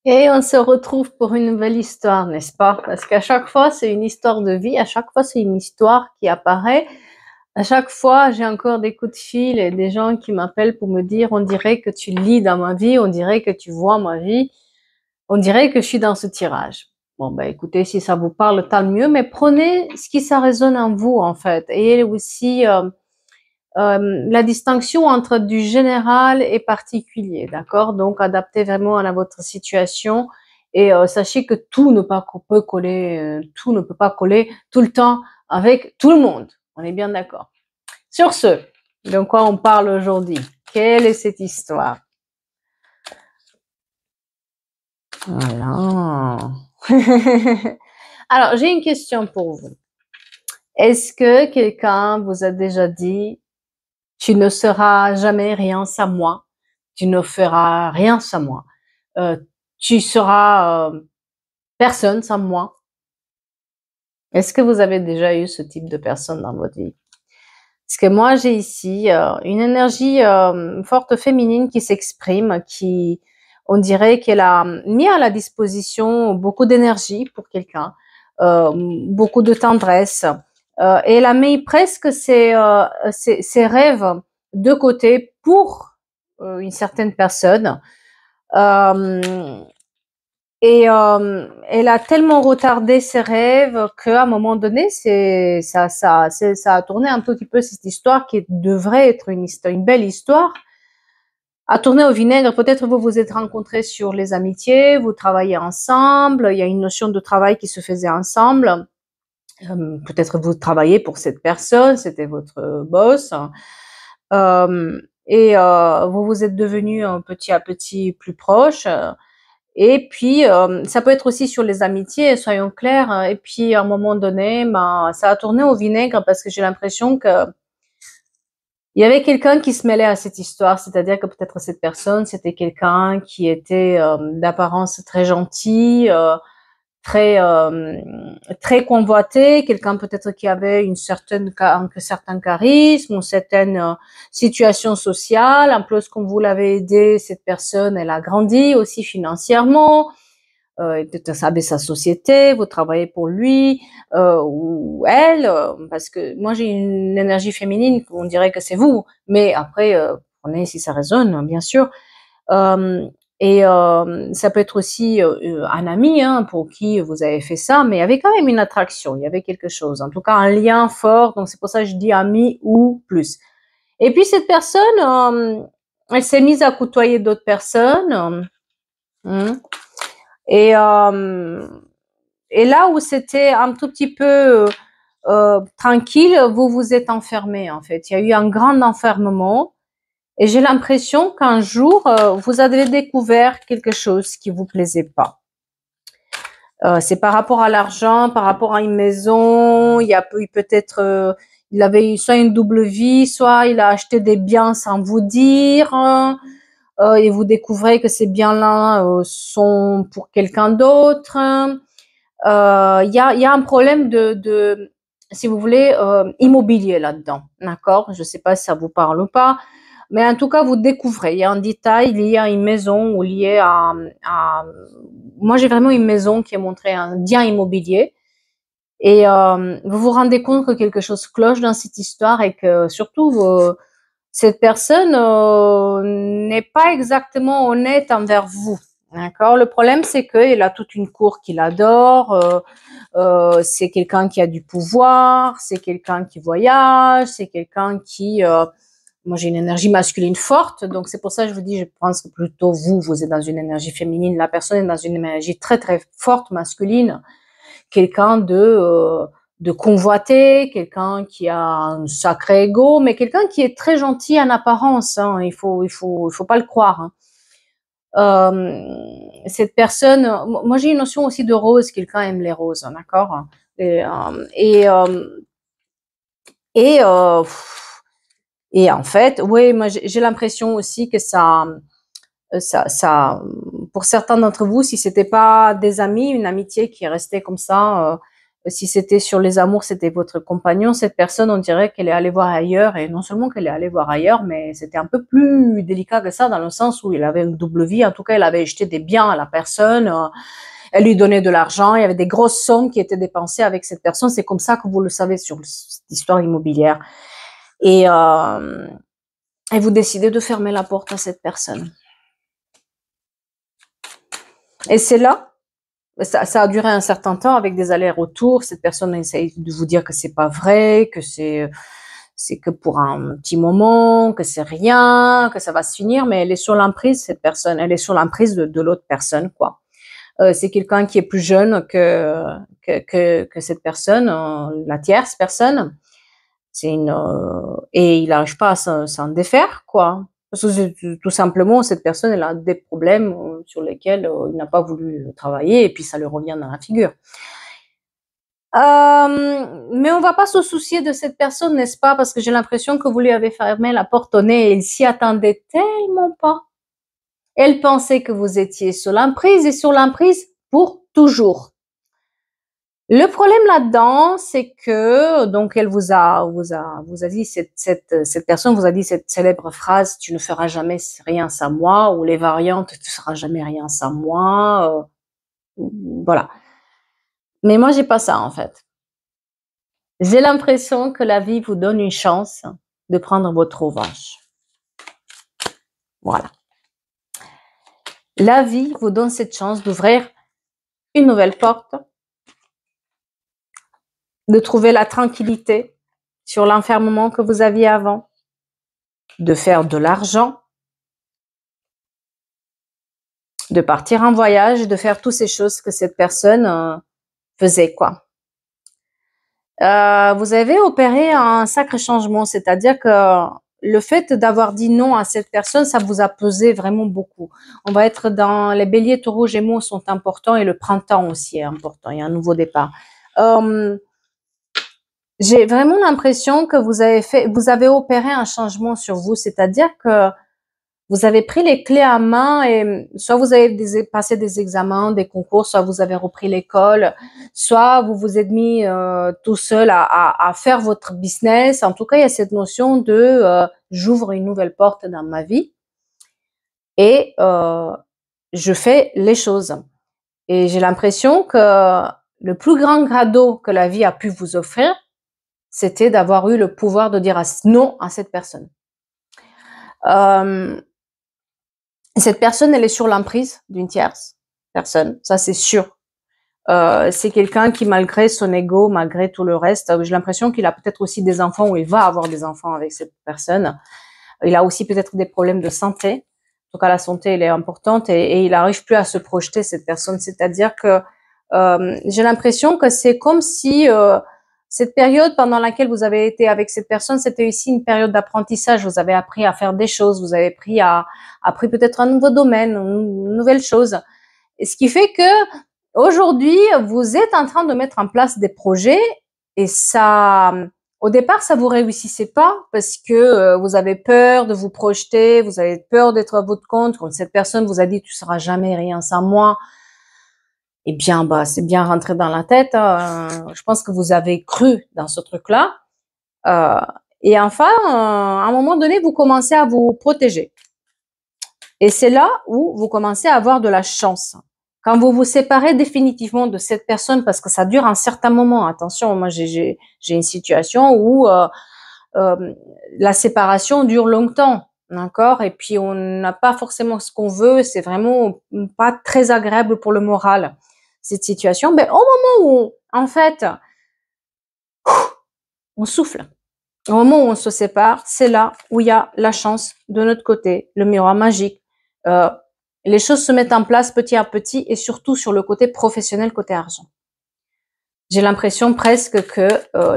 Et on se retrouve pour une nouvelle histoire, n'est-ce pas? Parce qu'à chaque fois, c'est une histoire de vie, à chaque fois, c'est une histoire qui apparaît. À chaque fois, j'ai encore des coups de fil et des gens qui m'appellent pour me dire, on dirait que tu lis dans ma vie, on dirait que tu vois ma vie, on dirait que je suis dans ce tirage. Bon, ben, écoutez, si ça vous parle, tant mieux, mais prenez ce qui ça résonne en vous, en fait. Et aussi, la distinction entre du général et particulier, d'accord? Donc, adaptez vraiment à votre situation et sachez que tout ne peut coller, tout ne peut pas coller tout le temps avec tout le monde. On est bien d'accord. Sur ce, de quoi on parle aujourd'hui? Quelle est cette histoire? Voilà. Alors, j'ai une question pour vous. Est-ce que quelqu'un vous a déjà dit tu ne seras jamais rien sans moi. Tu ne feras rien sans moi. Euh, Tu seras personne sans moi. Est-ce que vous avez déjà eu ce type de personne dans votre vie? Parce que moi, j'ai ici une énergie forte féminine qui s'exprime, qui, on dirait qu'elle a mis à la disposition beaucoup d'énergie pour quelqu'un, beaucoup de tendresse. Et elle a mis presque ses rêves de côté pour une certaine personne. Euh, elle a tellement retardé ses rêves qu'à un moment donné, ça a tourné un petit peu cette histoire qui devrait être une belle histoire, a tourné au vinaigre. Peut-être vous vous êtes rencontrés sur les amitiés, vous travaillez ensemble, il y a une notion de travail qui se faisait ensemble. Peut-être vous travaillez pour cette personne, c'était votre boss. Vous vous êtes devenus petit à petit plus proches. Et puis, ça peut être aussi sur les amitiés, soyons clairs. Et puis, à un moment donné, ben, ça a tourné au vinaigre parce que j'ai l'impression que il y avait quelqu'un qui se mêlait à cette histoire. C'est-à-dire que peut-être cette personne, c'était quelqu'un qui était d'apparence très gentil, très très convoité, quelqu'un peut-être qui avait un certain charisme, une certaine situation sociale. En plus, comme vous l'avez aidé, cette personne, elle a grandi aussi financièrement. Vous avez sa société, vous travaillez pour lui ou elle, parce que moi j'ai une énergie féminine, on dirait que c'est vous, mais après, prenez si ça résonne, bien sûr. Euh, Ça peut être aussi un ami hein, pour qui vous avez fait ça, mais il y avait quand même une attraction, il y avait quelque chose, en tout cas un lien fort, donc c'est pour ça que je dis ami ou plus. Et puis cette personne, elle s'est mise à côtoyer d'autres personnes. Hein, et, euh, et là où c'était un tout petit peu tranquille, vous vous êtes enfermé en fait. Il y a eu un grand enfermement. Et j'ai l'impression qu'un jour, vous avez découvert quelque chose qui vous plaisait pas. C'est par rapport à l'argent, par rapport à une maison. Il y a eu peut-être, il avait eu soit une double vie, soit il a acheté des biens sans vous dire. Et vous découvrez que ces biens-là sont pour quelqu'un d'autre. Il y a un problème si vous voulez, immobilier là-dedans. D'accord? Je ne sais pas si ça vous parle ou pas. Mais en tout cas, vous découvrez. Il y a un détail lié à une maison ou lié moi, j'ai vraiment une maison qui est montrée un bien immobilier. Et vous vous rendez compte que quelque chose cloche dans cette histoire et que surtout, cette personne n'est pas exactement honnête envers vous. D'accord. Le problème, c'est qu'il a toute une cour qu'il adore. C'est quelqu'un qui a du pouvoir. C'est quelqu'un qui voyage. C'est quelqu'un qui moi, j'ai une énergie masculine forte, donc c'est pour ça que je vous dis, je pense que plutôt vous êtes dans une énergie féminine, la personne est dans une énergie très très forte masculine, quelqu'un de convoité, quelqu'un qui a un sacré ego, mais quelqu'un qui est très gentil en apparence. Hein, il faut pas le croire. Hein. Cette personne, moi j'ai une notion aussi de rose, quelqu'un aime les roses, d'accord. Et, euh, et, euh, et Et en fait, oui, moi j'ai l'impression aussi que pour certains d'entre vous, si c'était pas des amis, une amitié qui est restée comme ça, Si c'était sur les amours, c'était votre compagnon, cette personne, on dirait qu'elle est allée voir ailleurs, et non seulement qu'elle est allée voir ailleurs, mais c'était un peu plus délicat que ça, dans le sens où il avait une double vie. En tout cas, il avait acheté des biens à la personne, elle lui donnait de l'argent, il y avait des grosses sommes qui étaient dépensées avec cette personne. C'est comme ça que vous le savez sur l'histoire immobilière. Et vous décidez de fermer la porte à cette personne. Et c'est là, ça a duré un certain temps avec des allers-retours. Cette personne essaye de vous dire que c'est pas vrai, que c'est que pour un petit moment, que c'est rien, que ça va se finir, mais elle est sur l'emprise, cette personne. Elle est sur l'emprise de l'autre personne, quoi. C'est quelqu'un qui est plus jeune que cette personne, la tierce personne. Et il n'arrive pas à s'en défaire, quoi. Parce que tout simplement, cette personne, elle a des problèmes sur lesquels il n'a pas voulu travailler, et puis ça lui revient dans la figure. Mais on va pas se soucier de cette personne, n'est-ce pas? Parce que j'ai l'impression que vous lui avez fermé la porte au nez, et il s'y attendait tellement pas. Elle pensait que vous étiez sur l'emprise, et sur l'emprise pour toujours. Le problème là-dedans, c'est que donc elle vous a dit cette personne vous a dit cette célèbre phrase: tu ne feras jamais rien sans moi, ou les variantes: tu ne feras jamais rien sans moi. Voilà. Mais moi, j'ai pas ça en fait. J'ai l'impression que la vie vous donne une chance de prendre votre revanche. Voilà. La vie vous donne cette chance d'ouvrir une nouvelle porte, de trouver la tranquillité sur l'enfermement que vous aviez avant, de faire de l'argent, de partir en voyage, de faire toutes ces choses que cette personne faisait, quoi. Vous avez opéré un sacré changement, c'est-à-dire que le fait d'avoir dit non à cette personne, ça vous a pesé vraiment beaucoup. On va être dans les béliers, taureaux, gémeaux sont importants, et le printemps aussi est important, il y a un nouveau départ. J'ai vraiment l'impression que vous avez opéré un changement sur vous, c'est-à-dire que vous avez pris les clés à main, et soit vous avez passé des examens, des concours, soit vous avez repris l'école, soit vous vous êtes mis tout seul à faire votre business. En tout cas, il y a cette notion de j'ouvre une nouvelle porte dans ma vie, et je fais les choses. Et j'ai l'impression que le plus grand cadeau que la vie a pu vous offrir, c'était d'avoir eu le pouvoir de dire non à cette personne. Cette personne, elle est sur l'emprise d'une tierce personne, ça c'est sûr. C'est quelqu'un qui, malgré son ego, malgré tout le reste, j'ai l'impression qu'il a peut-être aussi des enfants, ou il va avoir des enfants avec cette personne. Il a aussi peut-être des problèmes de santé. En tout cas, la santé, elle est importante, et il n'arrive plus à se projeter, cette personne. C'est-à-dire que j'ai l'impression que c'est comme si cette période pendant laquelle vous avez été avec cette personne, c'était aussi une période d'apprentissage. Vous avez appris à faire des choses, vous avez appris peut-être un nouveau domaine, une nouvelle chose. Et ce qui fait que aujourd'hui, vous êtes en train de mettre en place des projets, et ça, au départ, ça vous réussissait pas parce que vous avez peur de vous projeter, vous avez peur d'être à votre compte. Quand cette personne vous a dit tu seras jamais rien sans moi, eh bien, c'est bien rentré dans la tête. Je pense que vous avez cru dans ce truc-là. Et enfin, à un moment donné, vous commencez à vous protéger. Et c'est là où vous commencez à avoir de la chance. Quand vous vous séparez définitivement de cette personne, parce que ça dure un certain moment. Attention, moi j'ai une situation où la séparation dure longtemps, d'accord? Et puis on n'a pas forcément ce qu'on veut. C'est vraiment pas très agréable pour le moral, cette situation. Mais au moment où, en fait, on souffle, au moment où on se sépare, c'est là où il y a la chance de notre côté, le miroir magique. Les choses se mettent en place petit à petit, et surtout sur le côté professionnel, côté argent. J'ai l'impression presque que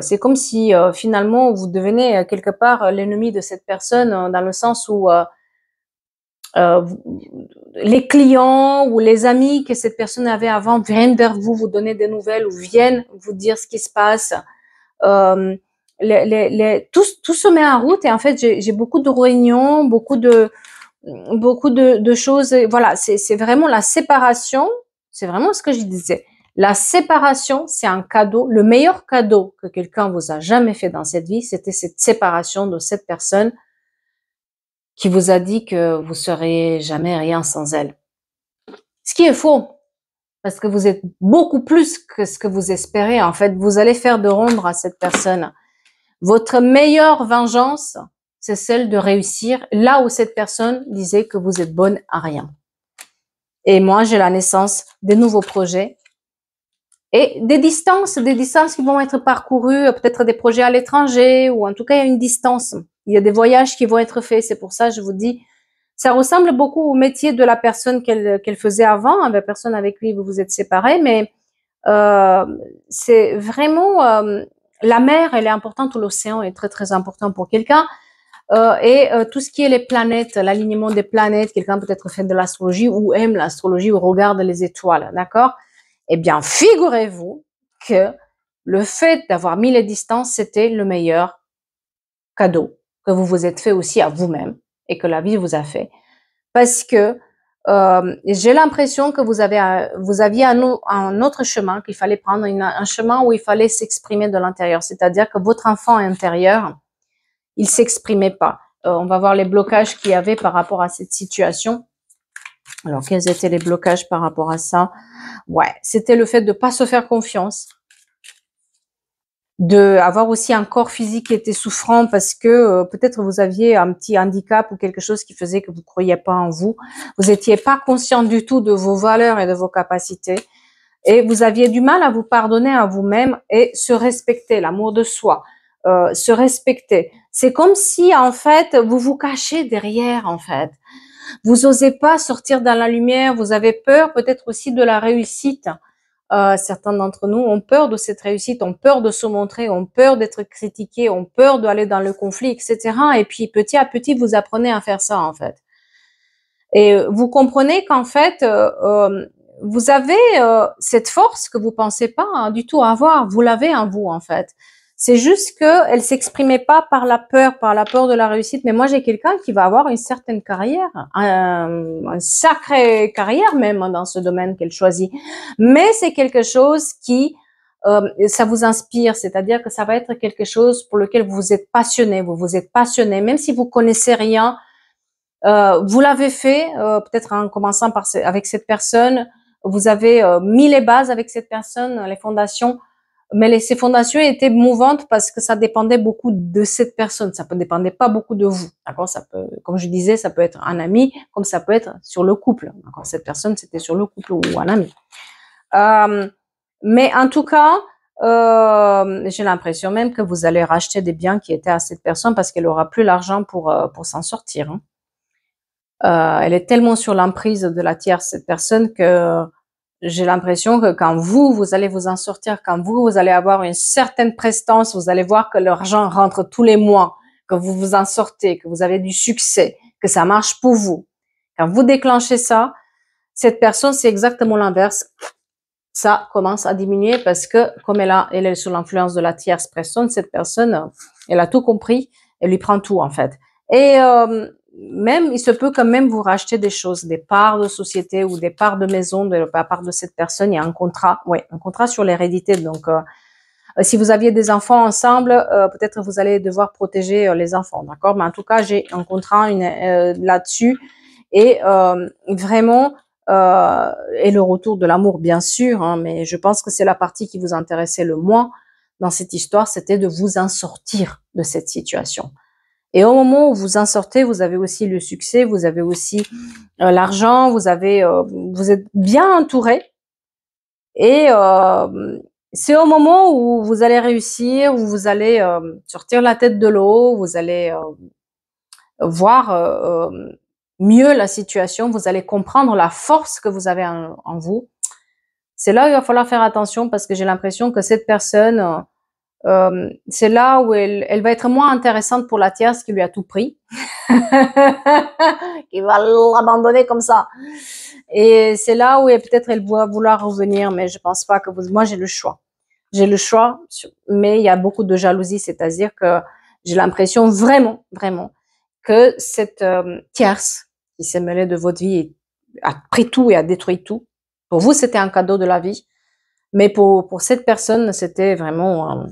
c'est comme si finalement vous devenez quelque part l'ennemi de cette personne, dans le sens où les clients ou les amis que cette personne avait avant viennent vers vous, vous donner des nouvelles, ou viennent vous dire ce qui se passe. Tout se met en route, et en fait j'ai beaucoup de réunions, beaucoup de choses. Voilà, c'est vraiment la séparation. C'est vraiment ce que je disais. La séparation, c'est un cadeau. Le meilleur cadeau que quelqu'un vous a jamais fait dans cette vie, c'était cette séparation de cette personne qui vous a dit que vous seriez jamais rien sans elle. Ce qui est faux, parce que vous êtes beaucoup plus que ce que vous espérez. En fait, vous allez faire de l'ombre à cette personne. Votre meilleure vengeance, c'est celle de réussir là où cette personne disait que vous êtes bonne à rien. Et moi, j'ai la naissance des nouveaux projets et des distances qui vont être parcourues, peut-être des projets à l'étranger, ou en tout cas, il y a une distance. Il y a des voyages qui vont être faits. C'est pour ça, je vous dis, ça ressemble beaucoup au métier de la personne qu'elle faisait avant, la personne avec qui vous vous êtes séparés, mais c'est vraiment la mer, elle est importante, ou l'océan est très très important pour quelqu'un. Tout ce qui est les planètes, l'alignement des planètes, quelqu'un peut-être fait de l'astrologie ou aime l'astrologie ou regarde les étoiles, d'accord? Eh bien, figurez-vous que le fait d'avoir mis les distances, c'était le meilleur cadeau que vous vous êtes fait aussi à vous-même et que la vie vous a fait. Parce que j'ai l'impression que vous aviez un autre chemin, qu'il fallait prendre un chemin où il fallait s'exprimer de l'intérieur. C'est-à-dire que votre enfant intérieur, il s'exprimait pas. On va voir les blocages qu'il y avait par rapport à cette situation. Alors, quels étaient les blocages par rapport à ça? Ouais, c'était le fait de pas se faire confiance, de avoir aussi un corps physique qui était souffrant parce que peut-être vous aviez un petit handicap ou quelque chose qui faisait que vous croyiez pas en vous. Vous étiez pas conscient du tout de vos valeurs et de vos capacités. Et vous aviez du mal à vous pardonner à vous-même et se respecter, l'amour de soi, se respecter. C'est comme si, en fait, vous vous cachez derrière, en fait. Vous osez pas sortir dans la lumière, vous avez peur peut-être aussi de la réussite. Certains d'entre nous ont peur de cette réussite, ont peur de se montrer, ont peur d'être critiqués, ont peur d'aller dans le conflit, etc. Et puis, petit à petit, vous apprenez à faire ça, en fait. Et vous comprenez qu'en fait, vous avez cette force que vous pensez pas du tout avoir. Vous l'avez en vous, en fait. C'est juste que elle s'exprimait pas par la peur de la réussite. Mais moi, j'ai quelqu'un qui va avoir une certaine carrière, une sacrée carrière même dans ce domaine qu'elle choisit. Mais c'est quelque chose qui ça vous inspire, c'est-à-dire que ça va être quelque chose pour lequel vous êtes passionné. Vous êtes passionné, même si vous connaissez rien. Vous l'avez fait, peut-être en commençant avec cette personne. Vous avez mis les bases avec cette personne, les fondations. Mais ces fondations étaient mouvantes parce que ça dépendait beaucoup de cette personne. Ça ne dépendait pas beaucoup de vous. D'accord? Ça peut, comme je disais, ça peut être un ami, comme ça peut être sur le couple. D'accord? Cette personne, c'était sur le couple ou un ami. Mais en tout cas, j'ai l'impression même que vous allez racheter des biens qui étaient à cette personne parce qu'elle aura plus l'argent pour s'en sortir. Hein. Elle est tellement sur l'emprise de la tierce, cette personne, que j'ai l'impression que quand vous allez vous en sortir, quand vous allez avoir une certaine prestance, vous allez voir que l'argent rentre tous les mois, que vous vous en sortez, que vous avez du succès, que ça marche pour vous. Quand vous déclenchez ça, cette personne, c'est exactement l'inverse. Ça commence à diminuer parce que comme elle est sous l'influence de la tierce personne, cette personne, elle a tout compris, elle lui prend tout en fait. Et même, il se peut quand même vous racheter des choses, des parts de société ou des parts de maison de la part de cette personne. Il y a un contrat, un contrat sur l'hérédité. Donc, si vous aviez des enfants ensemble, peut-être vous allez devoir protéger les enfants, d'accord? Mais en tout cas, j'ai un contrat là-dessus et vraiment et le retour de l'amour, bien sûr. Hein, mais je pense que c'est la partie qui vous intéressait le moins dans cette histoire, c'était de vous en sortir de cette situation. Et au moment où vous en sortez, vous avez aussi le succès, vous avez aussi l'argent, vous êtes bien entouré. Et c'est au moment où vous allez réussir, où vous allez sortir la tête de l'eau, vous allez voir mieux la situation, vous allez comprendre la force que vous avez en vous. C'est là où il va falloir faire attention parce que j'ai l'impression que cette personne c'est là où elle va être moins intéressante pour la tierce qui lui a tout pris, qui va l'abandonner comme ça. Et c'est là où peut-être elle va vouloir revenir, mais je pense pas que moi j'ai le choix. J'ai le choix, mais il y a beaucoup de jalousie, c'est-à-dire que j'ai l'impression vraiment, vraiment que cette tierce qui s'est mêlée de votre vie a pris tout et a détruit tout. Pour vous, c'était un cadeau de la vie. Mais pour cette personne, c'était vraiment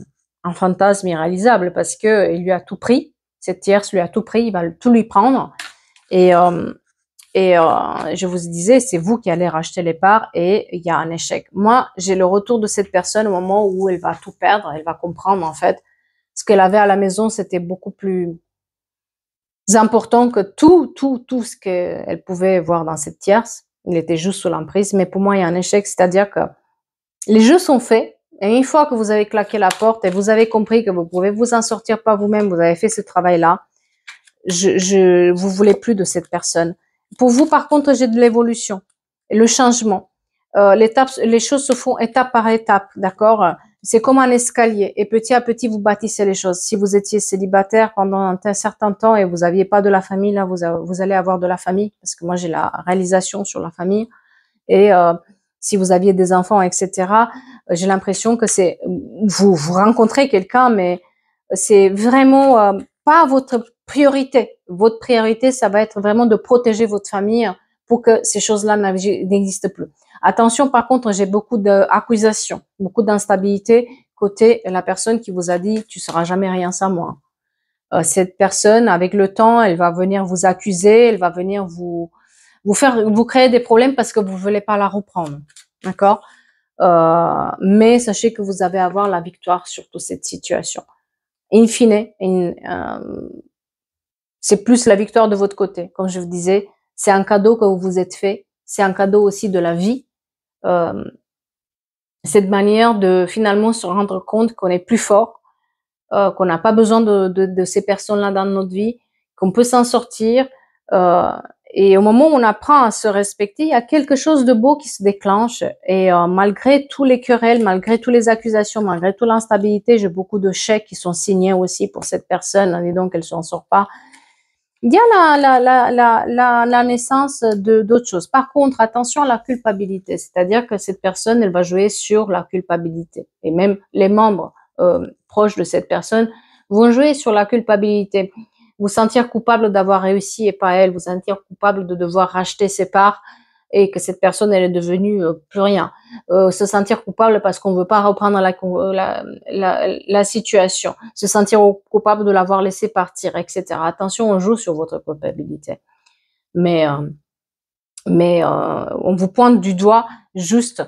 un fantasme irréalisable parce que il lui a tout pris. Cette tierce lui a tout pris, il va tout lui prendre. Et, euh, je vous disais, c'est vous qui allez racheter les parts et il y a un échec. Moi, j'ai le retour de cette personne au moment où elle va tout perdre, elle va comprendre en fait ce qu'elle avait à la maison, c'était beaucoup plus important que tout ce qu'elle pouvait voir dans cette tierce. Il était juste sous l'emprise. Mais pour moi, il y a un échec, c'est-à-dire que les jeux sont faits. Et une fois que vous avez claqué la porte et vous avez compris que vous pouvez vous en sortir par vous-même, vous avez fait ce travail-là, vous voulez plus de cette personne. Pour vous, par contre, j'ai de l'évolution, le changement. Les choses se font étape par étape, d'accord? C'est comme un escalier et petit à petit, vous bâtissez les choses. Si vous étiez célibataire pendant un certain temps et vous aviez pas de la famille, là, vous allez avoir de la famille parce que moi, j'ai la réalisation sur la famille. Et si vous aviez des enfants, etc., j'ai l'impression que c'est vous rencontrez quelqu'un, mais c'est vraiment pas votre priorité. Votre priorité, ça va être vraiment de protéger votre famille pour que ces choses-là n'existent plus. Attention, par contre, j'ai beaucoup d'accusations, beaucoup d'instabilité côté la personne qui vous a dit tu seras jamais rien sans moi. Cette personne, avec le temps, elle va venir vous accuser, elle va venir vous créer des problèmes parce que vous ne voulez pas la reprendre, d'accord? Mais sachez que vous allez avoir la victoire sur toute cette situation. In fine, c'est plus la victoire de votre côté. Comme je vous disais, c'est un cadeau que vous vous êtes fait, c'est un cadeau aussi de la vie. Cette manière de finalement se rendre compte qu'on est plus fort, qu'on n'a pas besoin de ces personnes-là dans notre vie, qu'on peut s'en sortir. Et au moment où on apprend à se respecter, il y a quelque chose de beau qui se déclenche. Et malgré tous les querelles, malgré toutes les accusations, malgré toute l'instabilité, j'ai beaucoup de chèques qui sont signés aussi pour cette personne, et donc elle s'en sort pas. Il y a la naissance d'autres choses. Par contre, attention à la culpabilité, c'est-à-dire que cette personne, elle va jouer sur la culpabilité. Et même les membres proches de cette personne vont jouer sur la culpabilité. Vous sentir coupable d'avoir réussi et pas elle, vous sentir coupable de devoir racheter ses parts et que cette personne, elle est devenue plus rien. Se sentir coupable parce qu'on veut pas reprendre la situation, se sentir coupable de l'avoir laissé partir, etc. Attention, on joue sur votre culpabilité. Mais on vous pointe du doigt juste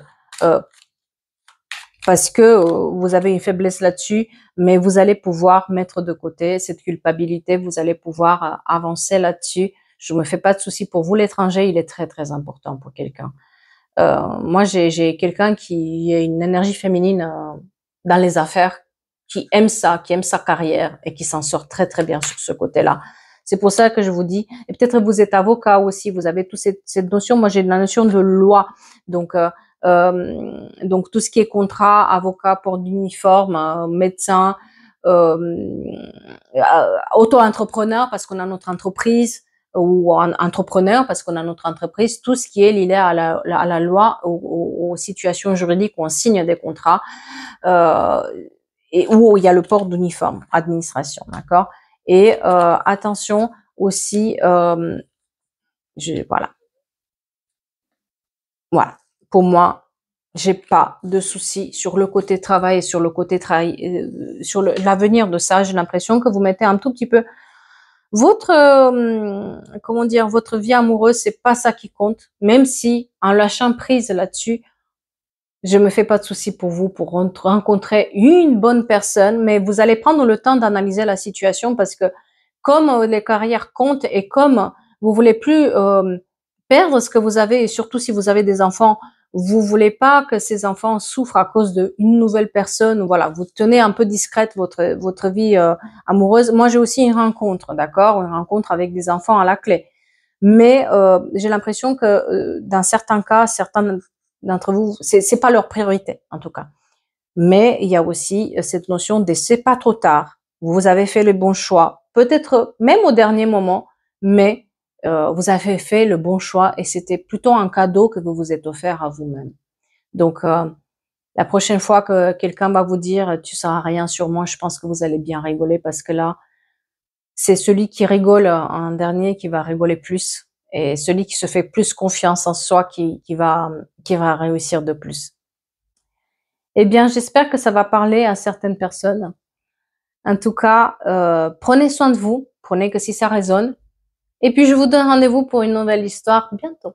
parce que vous avez une faiblesse là-dessus, mais vous allez pouvoir mettre de côté cette culpabilité, vous allez pouvoir avancer là-dessus. Je me fais pas de soucis pour vous. L'étranger, il est très, très important pour quelqu'un. Moi, j'ai quelqu'un qui a une énergie féminine dans les affaires, qui aime ça, qui aime sa carrière et qui s'en sort très, très bien sur ce côté-là. C'est pour ça que je vous dis, et peut-être vous êtes avocat aussi, vous avez toute cette notion. Moi, j'ai la notion de loi. Donc tout ce qui est contrat, avocat, port d'uniforme, médecin, auto-entrepreneur parce qu'on a notre entreprise, ou entrepreneur parce qu'on a notre entreprise, tout ce qui est lié à la loi, aux situations juridiques où on signe des contrats, et où il y a le port d'uniforme, administration, d'accord. Et attention aussi, voilà. Voilà. Pour moi, j'ai pas de souci sur le côté travail et sur le côté travail, sur l'avenir de ça. J'ai l'impression que vous mettez un tout petit peu votre, comment dire, votre vie amoureuse, c'est pas ça qui compte. Même si, en lâchant prise là-dessus, je me fais pas de souci pour vous pour rencontrer une bonne personne, mais vous allez prendre le temps d'analyser la situation parce que comme les carrières comptent et comme vous voulez plus perdre ce que vous avez et surtout si vous avez des enfants, vous voulez pas que ces enfants souffrent à cause d'une nouvelle personne. Voilà, vous tenez un peu discrète votre vie amoureuse. Moi, j'ai aussi une rencontre, d'accord, une rencontre avec des enfants à la clé. Mais j'ai l'impression que dans certains cas, certains d'entre vous, c'est pas leur priorité en tout cas. Mais il y a aussi cette notion de c'est pas trop tard. Vous avez fait le bon choix, peut-être même au dernier moment, mais vous avez fait le bon choix et c'était plutôt un cadeau que vous vous êtes offert à vous-même. Donc la prochaine fois que quelqu'un va vous dire tu seras rien sur moi, je pense que vous allez bien rigoler parce que là, c'est celui qui rigole en dernier qui va rigoler plus et celui qui se fait plus confiance en soi qui va réussir de plus. Eh bien, j'espère que ça va parler à certaines personnes. En tout cas, prenez soin de vous, prenez que si ça résonne et puis je vous donne rendez-vous pour une nouvelle histoire bientôt.